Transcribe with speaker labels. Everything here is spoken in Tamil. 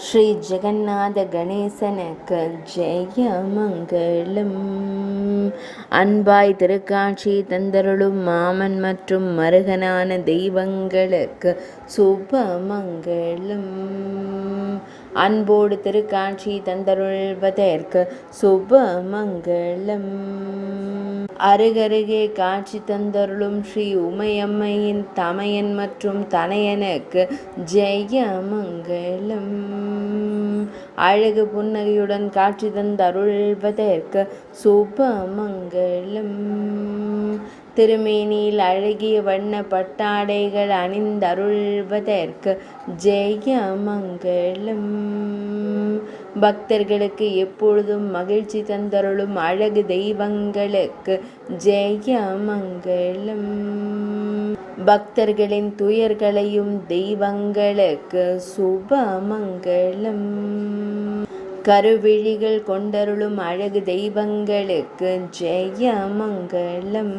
Speaker 1: ஸ்ரீ ஜெகநாத கணேசனுக்கு ஜெயமங்கலம். அன்பாய் திருக்காட்சி தந்தருளும் மாமன் மற்றும் மருகனான தெய்வங்களுக்கு சுபமங்கலம். அன்போடு திருக்காட்சி தந்தருள்வதற்கு சுபமங்கலம். அருகருகே காட்சி தந்தருளும் ஸ்ரீ உமையம்மையின் தமையன் மற்றும் தனையனுக்கு ஜெயமங்கலம். அழகு புன்னகையுடன் காட்சி தந்தருள்வதற்கு சுபமங்கலம். திருமேனியில் அழகிய வண்ண பட்டாடைகள் அணிந்தருள்வதற்கு ஜெயமங்கலம். பக்தர்களுக்கு எப்பொழுதும் மகிழ்ச்சி தந்தருளும் அழகு தெய்வங்களுக்கு ஜெயமங்கலம். பக்தர்களின் துயர்களையும் தெய்வங்களுக்கு சுபமங்கலம். கருவிழிகள் கொண்டருளும் அழகு தெய்வங்களுக்கு ஜெயமங்கலம்.